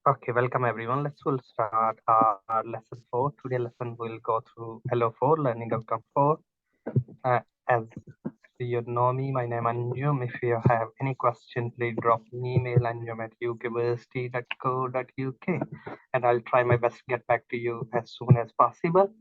Okay, welcome everyone. We'll start our lesson 4. Today lesson will go through LO4, learning outcome 4. As you know me, my name is Anjum. If you have any question, please drop an email anjum@ukversity.co.uk and I'll try my best to get back to you as soon as possible.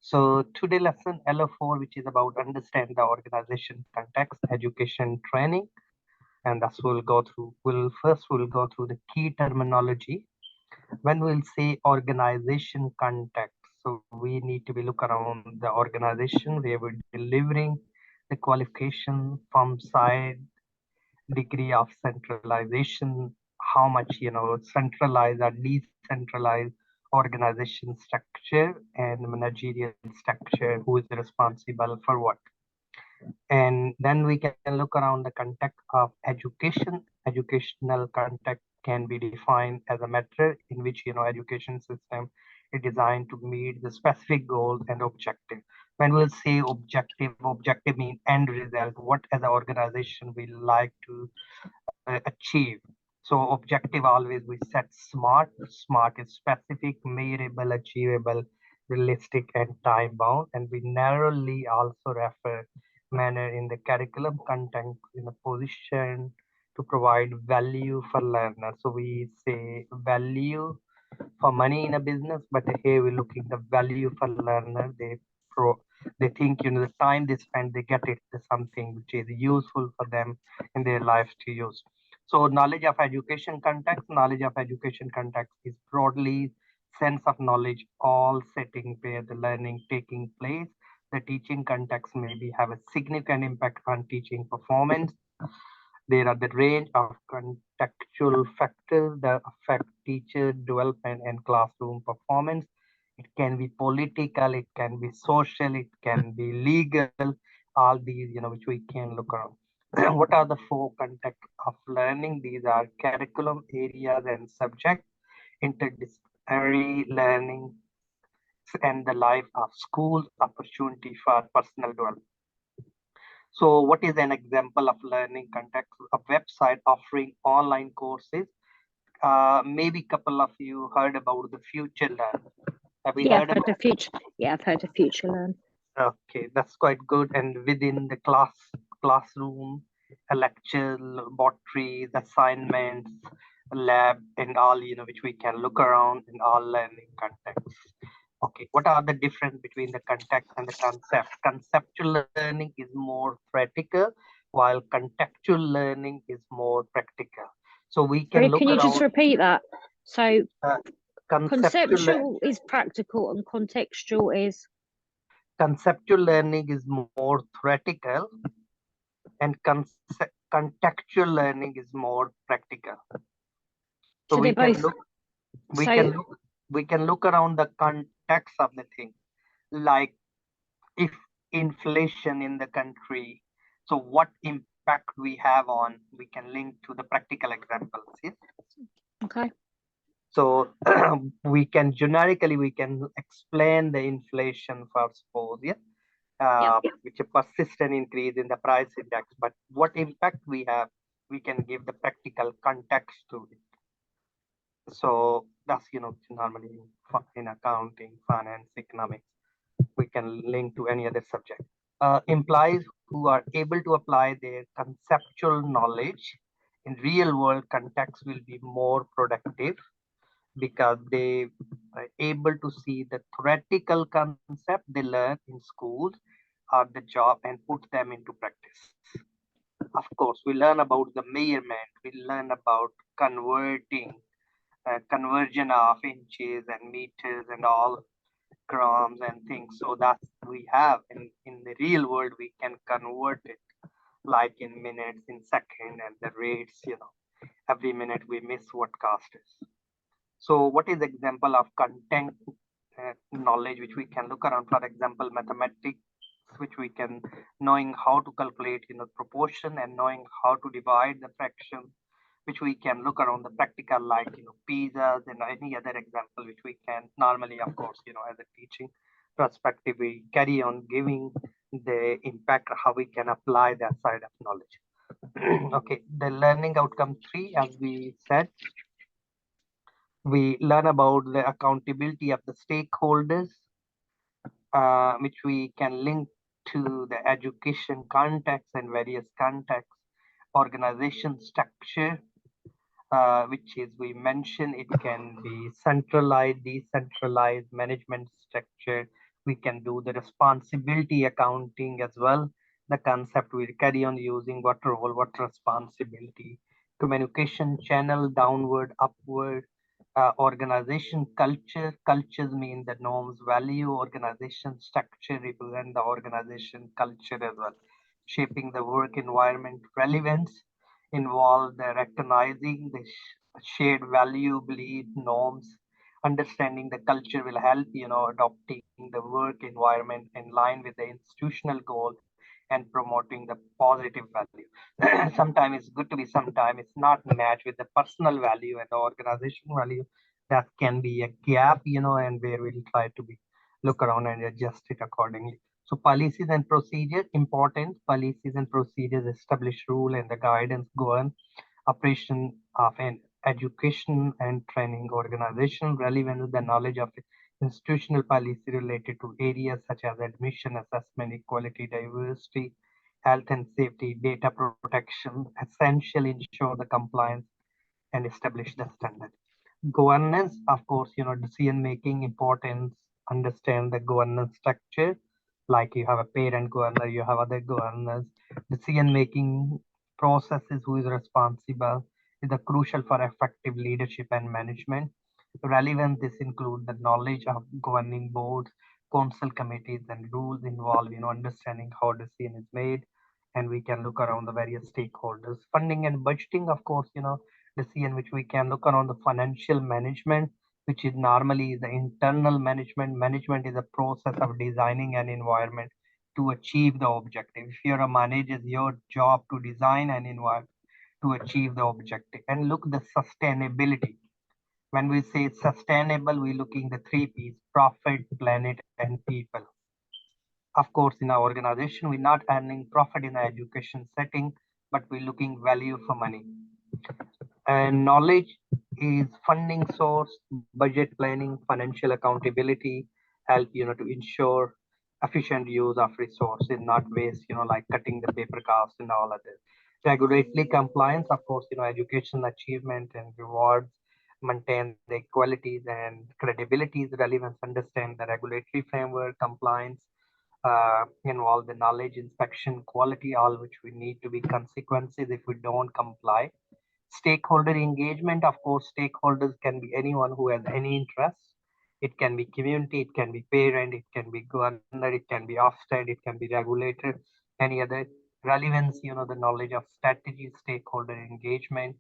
So today lesson LO4, which is about understand the organization context, education, training, and that's we'll go through the key terminology when we'll say organization context. So we need to be look around the organization where we're delivering the qualification from side, degree of centralization, how much centralized or decentralized organization structure and managerial structure, who is responsible for what. And then we can look around the context of education. Educational context can be defined as a method in which education system is designed to meet the specific goals and objective. When we'll say objective means end result, what as an organization we like to achieve. So objective always we set smart. Smart is specific, measurable, achievable, realistic, and time bound. And we narrowly also refer manner in the curriculum content in a position to provide value for learners. So we say value for money in a business, but here we're looking the value for learner. They think the time they spend they get it something which is useful for them in their lives to use. So knowledge of education context. Knowledge of education context is broadly sense of knowledge all setting where the learning taking place. The teaching context maybe have a significant impact on teaching performance. There are the range of contextual factors that affect teacher development and classroom performance. It can be political, it can be social, it can be legal, all these, which we can look around. What are the four contexts of learning? These are curriculum, areas, and subject, interdisciplinary learning, and the life of schools, opportunity for personal development. So what is an example of learning context? A website offering online courses. Maybe a couple of you heard about the Future Learn. Have we heard about the Future? Yeah, I've heard of Future Learn. Okay, that's quite good. And within the classroom, a lecture, laboratories, assignments, lab, and all, which we can look around in all learning contexts. Okay, what are the difference between the context and the concept? Conceptual learning is more theoretical, while contextual learning is more practical. So we can look Can you around, just repeat that? So conceptual is practical and contextual is? conceptual learning is more theoretical and contextual learning is more practical. So we can look we can look around the context of the thing, like if inflation in the country, so what impact we have on, we can link to the practical examples. Yes? Okay. So we can generically we can explain the inflation for suppose, yeah, which a persistent increase in the price index, but what impact we have, we can give the practical context to it. So that's normally in accounting, finance, economics, we can link to any other subject. Employees who are able to apply their conceptual knowledge in real world context will be more productive because they are able to see the theoretical concept they learn in schools or the job and put them into practice. Of course, we learn about the measurement, we learn about conversion of inches and meters and all grams and things. So that we have in the real world, we can convert it like in minutes, in second, and the rates, every minute we miss what cost is. So what is example of content knowledge which we can look around? For example, mathematics, which we can knowing how to calculate proportion and knowing how to divide the fraction, which we can look around the practical like pizzas and any other example which we can normally, of course, as a teaching perspective, we carry on giving the impact how we can apply that side of knowledge. Okay, the learning outcome 3, as we said, We learn about the accountability of the stakeholders, which we can link to the education context and various contexts, organization structure, which is we mention it can be centralized, decentralized management structure. We can do the responsibility accounting as well. The concept we carry on using what role, what responsibility, communication channel, downward, upward, organization culture. Cultures mean the norms, value, organization structure represent the organization culture as well. Shaping the work environment relevance involve the recognizing the shared value, belief, norms. Understanding the culture will help, adopting the work environment in line with the institutional goal and promoting the positive value. Sometimes it's good to be, sometimes it's not match with the personal value and the organization value. That can be a gap, and where we'll try to be look around and adjust it accordingly. So policies and procedures, important policies and procedures establish rule and the guidance govern operation of an education and training organization. Relevant the knowledge of institutional policy related to areas such as admission, assessment, equality, diversity, health and safety, data protection, essential ensure the compliance and establish the standard. Governance, of course, decision making importance, understand the governance structure. Like you have a parent governor, you have other governors. Decision making processes, who is responsible, is the crucial for effective leadership and management. Relevant, this include the knowledge of governing boards, council committees, and rules involved, understanding how decision is made, and we can look around the various stakeholders. Funding and budgeting, of course, decision which we can look around the financial management, which is normally the internal management. Management is a process of designing an environment to achieve the objective. If you're a manager, it's your job to design an environment to achieve the objective. And look the sustainability. When we say sustainable, we're looking the three P's: profit, planet, and people. Of course, in our organization, we're not earning profit in the education setting, but we're looking value for money. And knowledge is funding source, budget planning, financial accountability, help to ensure efficient use of resources, not waste, like cutting the paper costs and all of this. Regulatory compliance, of course, education achievement and rewards, maintain the equalities and credibilities, relevance, understand the regulatory framework, compliance, involve the knowledge, inspection, quality, all which we need to be consequences if we don't comply. Stakeholder engagement, of course, stakeholders can be anyone who has any interest. It can be community, it can be parent, it can be governor, it can be offstate, it can be regulator, any other. Relevance, the knowledge of strategy, stakeholder engagement,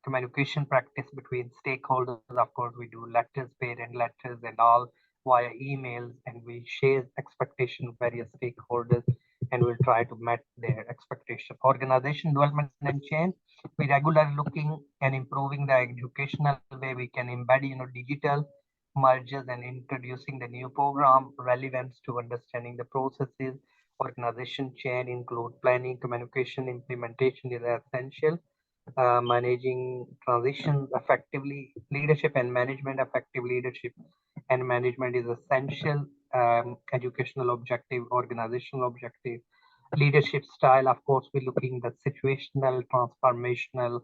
communication practice between stakeholders. Of course, we do letters, parent letters, and all via emails, and we share expectation with various stakeholders, and we'll try to meet their expectation. Organization development and change. We regularly looking and improving the educational way. We can embed, digital mergers and introducing the new program. Relevance to understanding the processes. Organization chain include planning, communication, implementation is essential. Managing transitions effectively, leadership and management, effective leadership and management is essential. Educational objective, organizational objective, leadership style. Of course, we're looking at situational, transformational,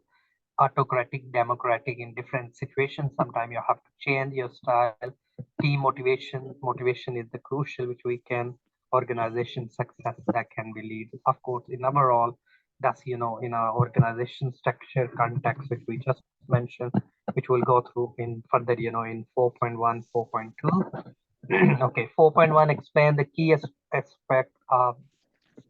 autocratic, democratic in different situations. Sometimes you have to change your style. Team motivation. Motivation is the crucial, which we can organization success that can be lead. Of course, in overall, that's in our organization structure context, which we just mentioned, which we'll go through in further, in 4.1, 4.2. Okay, 4.1 explain the key aspect of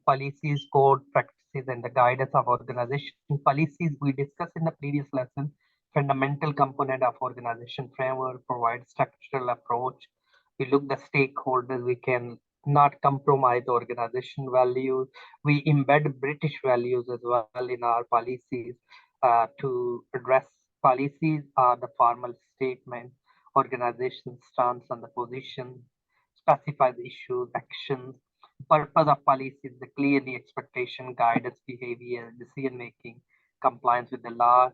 policies, code, practices, and the guidance of organization. Policies we discussed in the previous lesson, fundamental component of organization framework, provide structural approach. We look the stakeholders, we can not compromise organization values. We embed British values as well in our policies to address. Policies are the formal statement, organization stance on the position, specify the issues, actions. Purpose of policy is the clearly expectation, guidance, behavior, decision making, compliance with the law,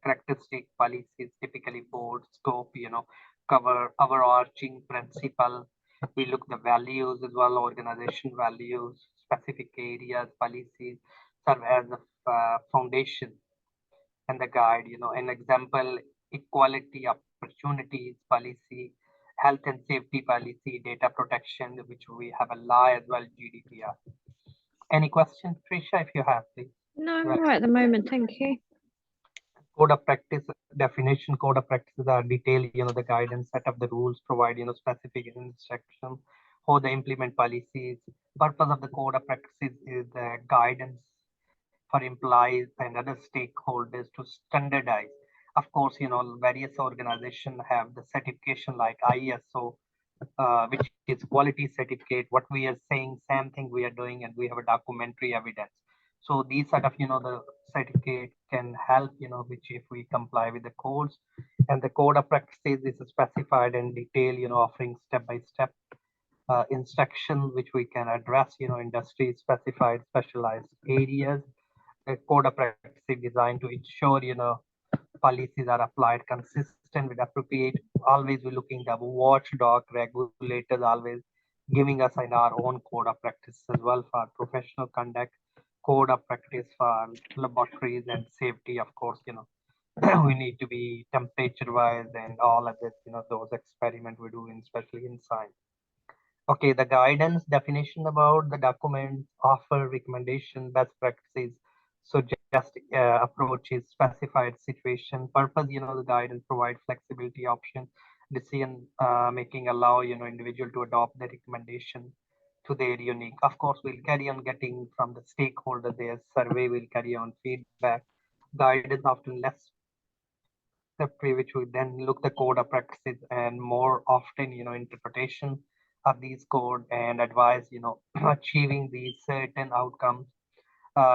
characteristic policies, typically board scope, cover overarching principle. We look the values as well, organization values, specific areas, policies serve as a foundation and the guide. An example, equality opportunities policy, health and safety policy, data protection, which we have a law as well, GDPR. Any questions, Trisha, if you have, please? No, I'm all right at the moment, thank you. Code of practice definition. Code of practices are detailed, the guidance, set of the rules, provide, specific instruction, how they implement policies. Purpose of the code of practices is the guidance for employees and other stakeholders to standardize. Of course, various organizations have the certification like ISO, which is quality certificate. What we are saying, same thing we are doing, and we have a documentary evidence. So these sort of, the certificate can help, which if we comply with the codes, and the code of practices is specified in detail, offering step-by-step instruction, which we can address, industry specified specialized areas. A code of practice is designed to ensure, policies are applied consistent with appropriate. Always we're looking the watchdog regulators, always giving us in our own code of practice as well for professional conduct, code of practice for laboratories and safety. Of course, we need to be temperature wise and all of this, those experiments we do, especially in science. Okay, the guidance definition about the documents, offer recommendation, best practices, suggest approaches, specified situation, purpose, the guidance provide flexibility option, decision making allow, individual to adopt the recommendation to their unique. Of course, we'll carry on getting from the stakeholder their survey, will carry on feedback. Guidance often less which we then look the code of practices and more often, interpretation of these code and advise, achieving these certain outcomes,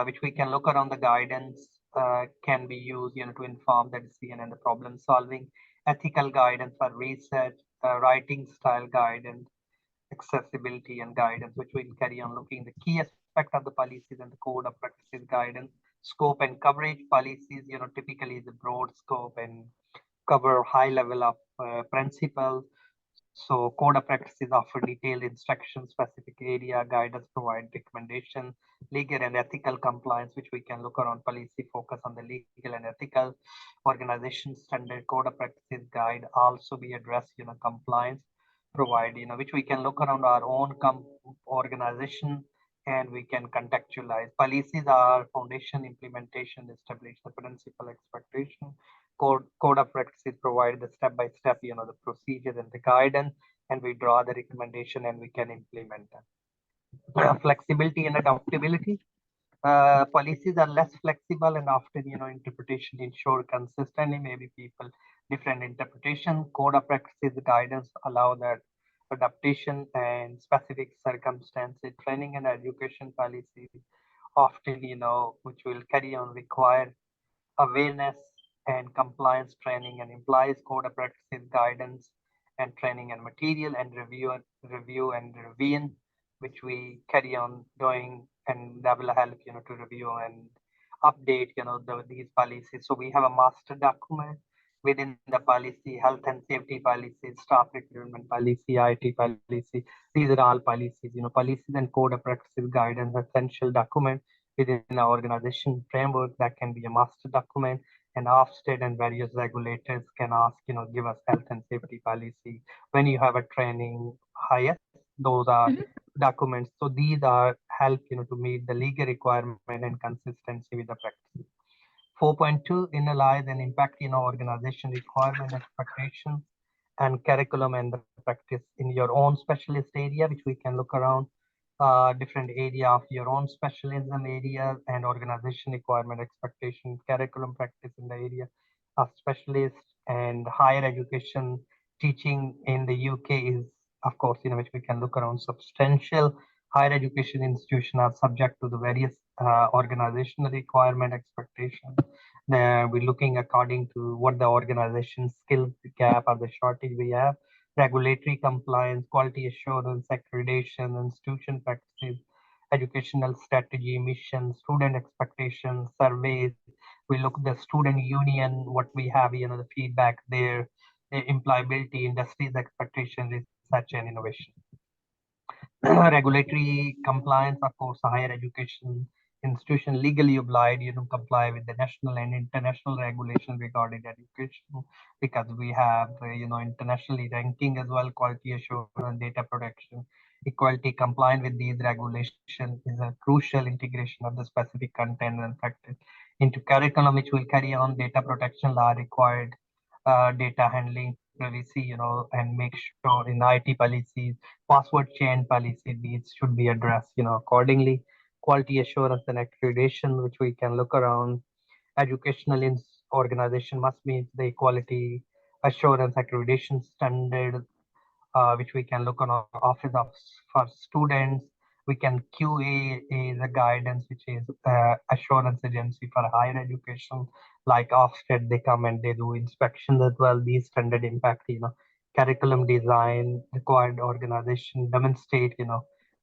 which we can look around the guidance can be used, to inform the decision and the problem solving, ethical guidance for research, writing style guidance, accessibility and guidance, which will carry on looking the key aspect of the policies and the code of practices guidance, scope and coverage policies, typically the broad scope and cover high level of principles. So code of practices offer detailed instructions, specific area, guidance, provide recommendation, legal and ethical compliance, which we can look around policy, focus on the legal and ethical organization standard. Code of practices guide also be addressed, compliance, provide, which we can look around our own organization and we can contextualize. Policies are foundation, implementation, establish the principal, expectation. Code of practices provide the step-by-step, the procedures and the guidance, and we draw the recommendation and we can implement them. Flexibility and adaptability. Policies are less flexible and often, interpretation ensure consistently, maybe people different interpretation. Code of practices guidance allow that adaptation and specific circumstances. Training and education policies often, which will carry on require awareness and compliance training and implies code of practices guidance and training and material and review and revision, which we carry on doing, and that will help, to review and update, these policies. So we have a master document within the policy, health and safety policy, staff recruitment policy, IT policy. These are all policies, policies and code of practices guidance, essential document within our organization framework that can be a master document, and Ofsted and various regulators can ask, give us health and safety policy. When you have a training hire, those are documents. So these are help, to meet the legal requirement and consistency with the practice. 4.2, analyze and impact, organization requirement, expectation, and curriculum and the practice in your own specialist area, which we can look around different area of your own specialism area and organization requirement, expectation, curriculum practice in the area of specialist. And higher education teaching in the UK is, of course, which we can look around substantial. Higher education institutions are subject to the various organizational requirement expectation. We're looking according to what the organization skills gap or the shortage we have, regulatory compliance, quality assurance, accreditation, institution practices, educational strategy, mission, student expectations, surveys, we look at the student union, what we have, the feedback there, the employability, industry's expectation, research and innovation. Regulatory compliance, of course, higher education institution legally obliged, comply with the national and international regulation regarding education, because we have, internationally ranking as well, quality assurance, data protection, equality compliant with these regulations is a crucial integration of the specific content and practice into curriculum, which will carry on data protection law required, data handling, privacy, and make sure in IT policies, password chain policy, these should be addressed, accordingly. Quality assurance and accreditation, which we can look around. Educational organization must meet the quality assurance accreditation standard, which we can look on our office of for students. We can QA is a guidance, which is assurance agency for higher education, like Ofsted. They come and they do inspections as well. These standard impact, curriculum design, required organization, demonstrate,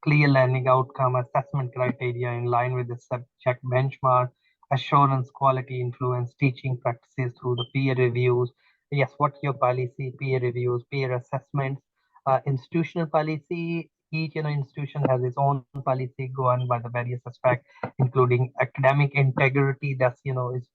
clear learning outcome, assessment criteria in line with the subject benchmark, assurance, quality influence, teaching practices through the peer reviews. Yes, what's your policy? Peer reviews, peer assessments, institutional policy. Each institution has its own policy governed by the various aspects, including academic integrity. That's is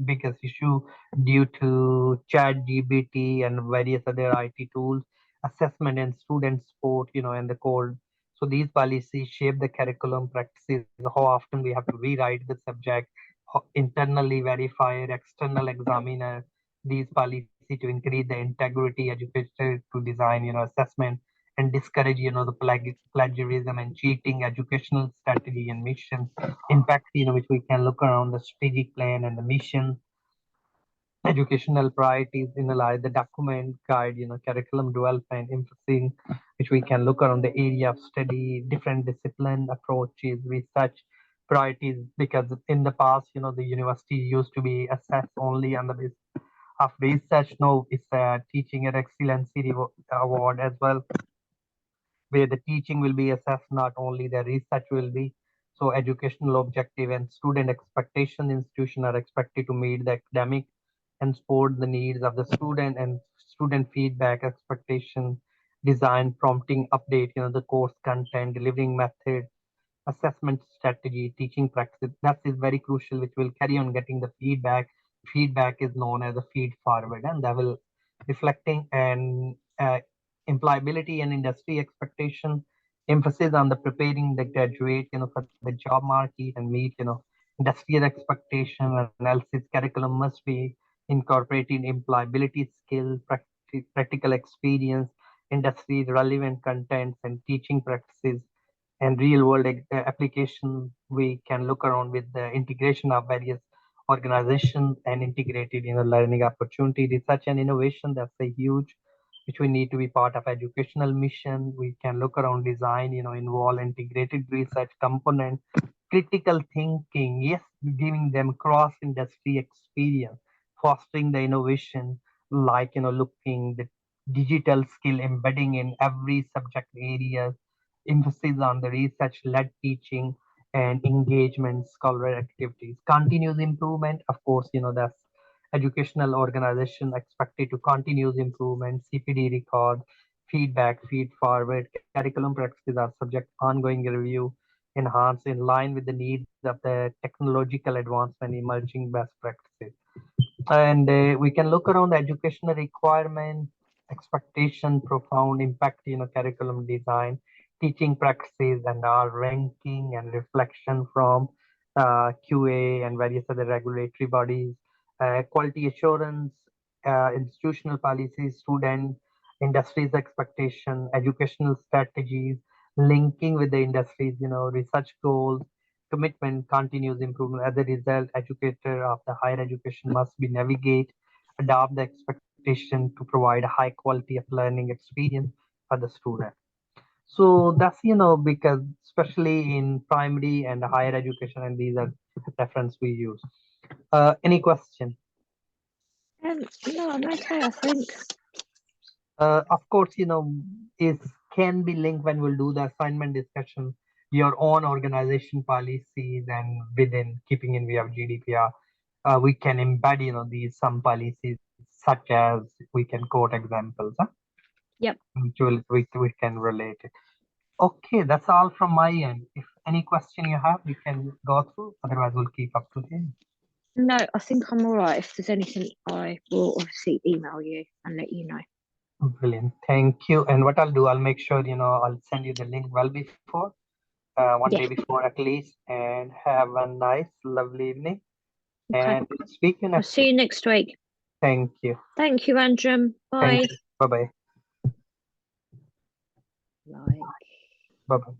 biggest issue due to chat gbt and various other IT tools. Assessment and student support, and the code. So these policies shape the curriculum practices, how often we have to rewrite the subject, internally verifier, external examiner, these policy to increase the integrity, educator to design, assessment, and discourage, the plagiarism and cheating, educational strategy and mission impact, which we can look around the strategic plan and the mission, educational priorities, like the document guide, curriculum development, emphasis, which we can look around the area of study, different discipline approaches, research priorities, because in the past, the university used to be assessed only on the basis of research. Now it's a teaching and excellency award as well, where the teaching will be assessed, not only the research will be. So educational objective and student expectation, institution are expected to meet the academic and support the needs of the student, and student feedback expectation, design, prompting, update, the course content, delivering method, assessment strategy, teaching practice. That is very crucial, which will carry on getting the feedback. Feedback is known as a feed forward, and that will reflecting and employability and industry expectation, emphasis on the preparing the graduate, for the job market and meet, industrial expectation. Analysis curriculum must be incorporating employability skill, practical experience, industry relevant contents, and teaching practices and real world application. We can look around with the integration of various organizations and integrated learning opportunity, research and innovation. That's a huge, which we need to be part of educational mission. We can look around design, involve integrated research component, critical thinking, yes, giving them cross industry experience, fostering the innovation, like looking the digital skill embedding in every subject area, emphasis on the research-led teaching and engagement, scholarly activities. Continuous improvement, of course, that's educational organization expected to continuous improvement, CPD record, feedback, feed forward, curriculum practices are subject ongoing review, enhance in line with the needs of the technological advancement, emerging best practices. And we can look around the educational requirement, expectation, profound impact, curriculum design, teaching practices, and our ranking and reflection from QA and various other regulatory bodies, quality assurance, institutional policies, student, industry's expectation, educational strategies, linking with the industries, research goals, commitment, continuous improvement. As a result, educator of the higher education must be navigate, adopt the expectation to provide a high quality of learning experience for the student. So that's because especially in primary and higher education, and these are reference we use. Any question? No, I'm okay, I think. Of course, is can be linked when we'll do the assignment discussion, your own organization policies and within keeping in view of GDPR. we can embed, these some policies, such as we can quote examples, Yep. which we can relate it. Okay, that's all from my end. If any question you have, you can go through. Otherwise, we'll keep up to date. No, I think I'm all right. If there's anything, I will obviously email you and let you know. Brilliant. Thank you. And what I'll do, I'll make sure, I'll send you the link well before, one day before at least, and have a nice, lovely evening. Okay. And speak to you I'll next see week. you next week. Thank you. Thank you, Andrew. Bye. Thank you. Bye-bye. Like. Bye-bye.